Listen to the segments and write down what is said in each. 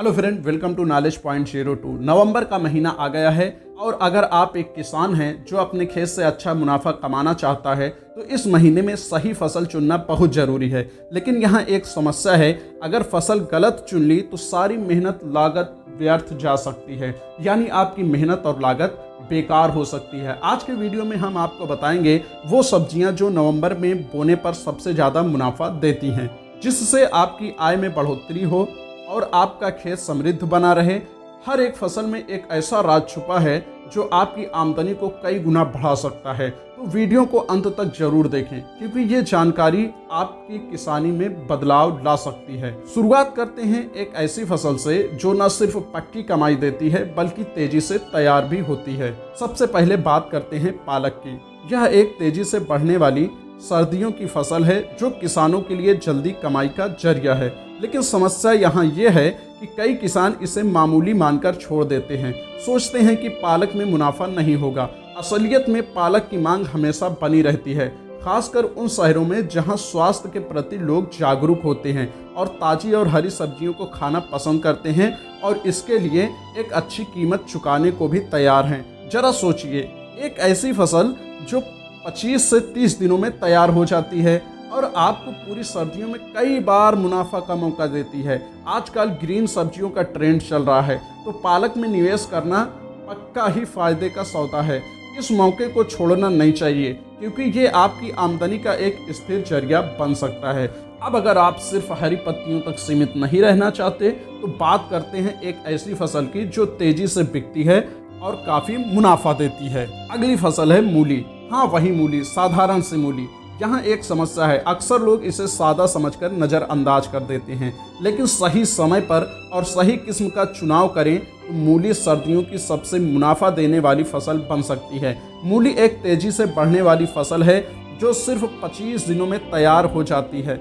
Hello friend, welcome to knowledge point 02। नवंबर का महीना आ गया है और अगर आप एक किसान हैं जो अपने खेत से अच्छा मुनाफा कमाना चाहता है तो इस महीने में सही फसल चुनना बहुत ज़रूरी है। लेकिन यहाँ एक समस्या है, अगर फसल गलत चुन ली तो सारी मेहनत लागत व्यर्थ जा सकती है, यानी आपकी मेहनत और लागत बेकार हो सकती है। आज के वीडियो में हम आपको बताएंगे वो सब्जियां जो नवंबर में बोने पर सबसे ज़्यादा मुनाफा देती हैं, जिससे आपकी आय में बढ़ोतरी हो और आपका खेत समृद्ध बना रहे। हर एक फसल में एक ऐसा राज छुपा है जो आपकी आमदनी को कई गुना बढ़ा सकता है। तो वीडियो को अंत तक जरूर देखें, क्योंकि ये जानकारी आपकी किसानी में बदलाव ला सकती है। शुरुआत करते हैं एक ऐसी फसल से जो न सिर्फ पक्की कमाई देती है बल्कि तेजी से तैयार भी होती है। सबसे पहले बात करते हैं पालक की। यह एक तेजी से बढ़ने वाली सर्दियों की फसल है जो किसानों के लिए जल्दी कमाई का जरिया है। लेकिन समस्या यहाँ ये है कि कई किसान इसे मामूली मानकर छोड़ देते हैं, सोचते हैं कि पालक में मुनाफा नहीं होगा। असलियत में पालक की मांग हमेशा बनी रहती है, खासकर उन शहरों में जहाँ स्वास्थ्य के प्रति लोग जागरूक होते हैं और ताज़ी और हरी सब्जियों को खाना पसंद करते हैं और इसके लिए एक अच्छी कीमत चुकाने को भी तैयार हैं। जरा सोचिए, एक ऐसी फसल जो 25 से 30 दिनों में तैयार हो जाती है और आपको पूरी सर्दियों में कई बार मुनाफा का मौका देती है। आजकल ग्रीन सब्जियों का ट्रेंड चल रहा है, तो पालक में निवेश करना पक्का ही फायदे का सौदा है। इस मौके को छोड़ना नहीं चाहिए, क्योंकि ये आपकी आमदनी का एक स्थिर जरिया बन सकता है। अब अगर आप सिर्फ हरी पत्तियों तक सीमित नहीं रहना चाहते तो बात करते हैं एक ऐसी फसल की जो तेजी से बिकती है और काफ़ी मुनाफा देती है। अगली फसल है मूली। हाँ, वही मूली, साधारण सी मूली। यहाँ एक समस्या है, अक्सर लोग इसे सादा समझकर नज़रअंदाज कर देते हैं, लेकिन सही समय पर और सही किस्म का चुनाव करें तो मूली सर्दियों की सबसे मुनाफा देने वाली फसल बन सकती है। मूली एक तेजी से बढ़ने वाली फसल है जो सिर्फ 25 दिनों में तैयार हो जाती है,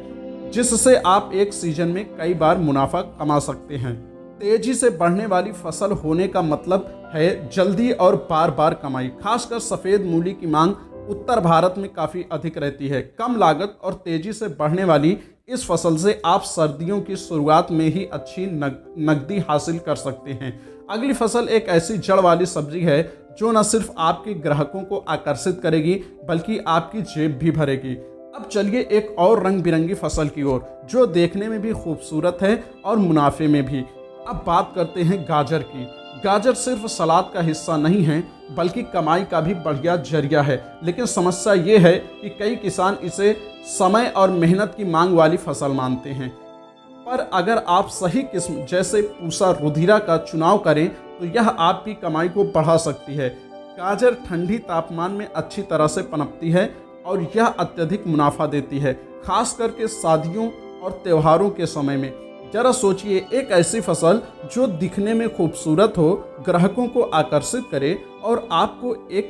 जिससे आप एक सीजन में कई बार मुनाफा कमा सकते हैं। तेजी से बढ़ने वाली फसल होने का मतलब है जल्दी और बार बार कमाई। खासकर सफ़ेद मूली की मांग उत्तर भारत में काफ़ी अधिक रहती है। कम लागत और तेजी से बढ़ने वाली इस फसल से आप सर्दियों की शुरुआत में ही अच्छी नकदी हासिल कर सकते हैं। अगली फसल एक ऐसी जड़ वाली सब्जी है जो न सिर्फ आपके ग्राहकों को आकर्षित करेगी बल्कि आपकी जेब भी भरेगी। अब चलिए एक और रंग बिरंगी फसल की ओर, जो देखने में भी खूबसूरत है और मुनाफे में भी। अब बात करते हैं गाजर की। गाजर सिर्फ सलाद का हिस्सा नहीं है बल्कि कमाई का भी बढ़िया जरिया है। लेकिन समस्या ये है कि कई किसान इसे समय और मेहनत की मांग वाली फसल मानते हैं। पर अगर आप सही किस्म जैसे पूसा रुधिरा का चुनाव करें तो यह आपकी कमाई को बढ़ा सकती है। गाजर ठंडी तापमान में अच्छी तरह से पनपती है और यह अत्यधिक मुनाफा देती है, खास करके शादियों और त्योहारों के समय में। जरा सोचिए, एक ऐसी फसल जो दिखने में खूबसूरत हो, ग्राहकों को आकर्षित करे और आपको एक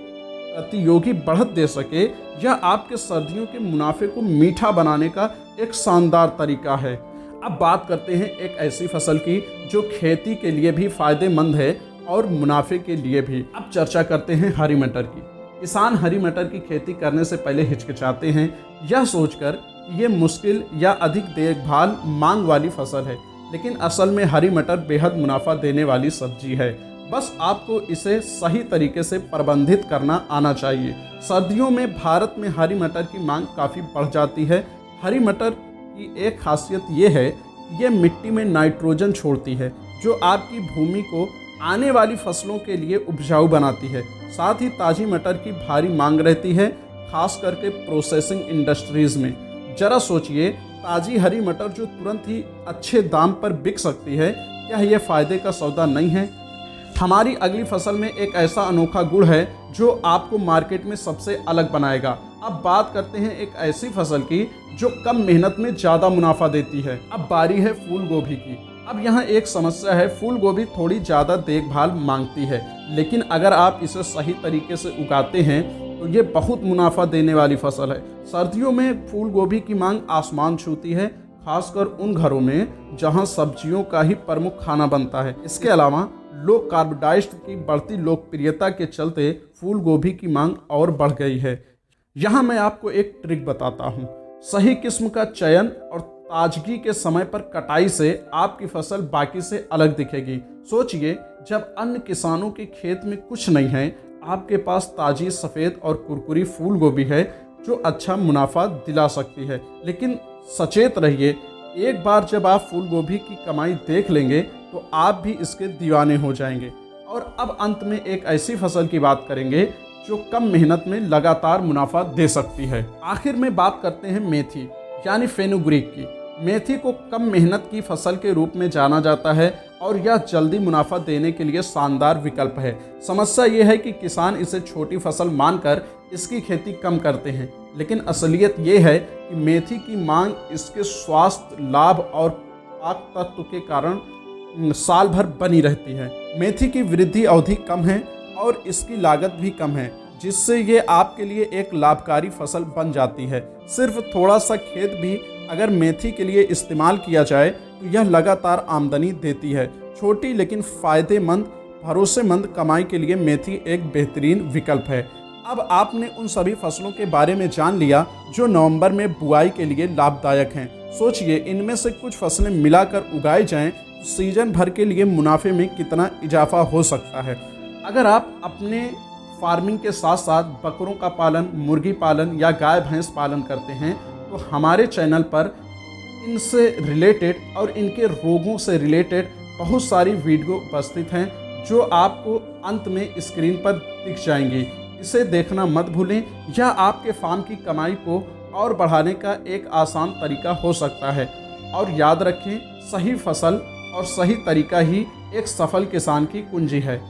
प्रतियोगी बढ़त दे सके, यह आपके सर्दियों के मुनाफे को मीठा बनाने का एक शानदार तरीका है। अब बात करते हैं एक ऐसी फसल की जो खेती के लिए भी फायदेमंद है और मुनाफे के लिए भी। अब चर्चा करते हैं हरी मटर की। किसान हरी मटर की खेती करने से पहले हिचकिचाते हैं, यह सोचकर ये मुश्किल या अधिक देखभाल मांग वाली फसल है। लेकिन असल में हरी मटर बेहद मुनाफा देने वाली सब्जी है। बस आपको इसे सही तरीके से प्रबंधित करना आना चाहिए। सर्दियों में भारत में हरी मटर की मांग काफ़ी बढ़ जाती है। हरी मटर की एक खासियत ये है कि ये मिट्टी में नाइट्रोजन छोड़ती है, जो आपकी भूमि को आने वाली फसलों के लिए उपजाऊ बनाती है। साथ ही ताज़ी मटर की भारी मांग रहती है, खास करके प्रोसेसिंग इंडस्ट्रीज़ में। जरा सोचिए, ताज़ी हरी मटर जो तुरंत ही अच्छे दाम पर बिक सकती है, क्या यह फ़ायदे का सौदा नहीं है? हमारी अगली फसल में एक ऐसा अनोखा गुण है जो आपको मार्केट में सबसे अलग बनाएगा। अब बात करते हैं एक ऐसी फसल की जो कम मेहनत में ज़्यादा मुनाफा देती है। अब बारी है फूल गोभी की। अब यहाँ एक समस्या है, फूल गोभी थोड़ी ज़्यादा देखभाल मांगती है, लेकिन अगर आप इसे सही तरीके से उगाते हैं तो ये बहुत मुनाफा देने वाली फसल है। सर्दियों में फूल गोभी की मांग आसमान छूती है, खासकर उन घरों में जहां सब्जियों का ही प्रमुख खाना बनता है। इसके अलावा लो कार्बोहाइड्रेट की बढ़ती लोकप्रियता के चलते फूल गोभी की मांग और बढ़ गई है। यहाँ मैं आपको एक ट्रिक बताता हूँ। सही किस्म का चयन और ताजगी के समय पर कटाई से आपकी फसल बाकी से अलग दिखेगी। सोचिए, जब अन्य किसानों के खेत में कुछ नहीं है, आपके पास ताजी सफ़ेद और कुरकुरी फूल गोभी है जो अच्छा मुनाफा दिला सकती है। लेकिन सचेत रहिए, एक बार जब आप फूल गोभी की कमाई देख लेंगे तो आप भी इसके दीवाने हो जाएंगे। और अब अंत में एक ऐसी फसल की बात करेंगे जो कम मेहनत में लगातार मुनाफा दे सकती है। आखिर में बात करते हैं मेथी यानी फेनुग्रीक की। मेथी को कम मेहनत की फसल के रूप में जाना जाता है और यह जल्दी मुनाफा देने के लिए शानदार विकल्प है। समस्या यह है कि किसान इसे छोटी फसल मानकर इसकी खेती कम करते हैं, लेकिन असलियत यह है कि मेथी की मांग इसके स्वास्थ्य लाभ और पाक तत्व के कारण साल भर बनी रहती है। मेथी की वृद्धि अवधि कम है और इसकी लागत भी कम है, जिससे ये आपके लिए एक लाभकारी फसल बन जाती है। सिर्फ थोड़ा सा खेत भी अगर मेथी के लिए इस्तेमाल किया जाए तो यह लगातार आमदनी देती है। छोटी लेकिन फ़ायदेमंद भरोसेमंद कमाई के लिए मेथी एक बेहतरीन विकल्प है। अब आपने उन सभी फसलों के बारे में जान लिया जो नवंबर में बुआई के लिए लाभदायक हैं। सोचिए, इनमें से कुछ फसलें मिलाकर उगाई जाएं तो सीजन भर के लिए मुनाफे में कितना इजाफा हो सकता है। अगर आप अपने फार्मिंग के साथ साथ बकरों का पालन, मुर्गी पालन या गाय भैंस पालन करते हैं तो हमारे चैनल पर इनसे रिलेटेड और इनके रोगों से रिलेटेड बहुत सारी वीडियो उपस्थित हैं जो आपको अंत में स्क्रीन पर दिख जाएंगी। इसे देखना मत भूलें। यह आपके फार्म की कमाई को और बढ़ाने का एक आसान तरीका हो सकता है। और याद रखें, सही फसल और सही तरीका ही एक सफल किसान की कुंजी है।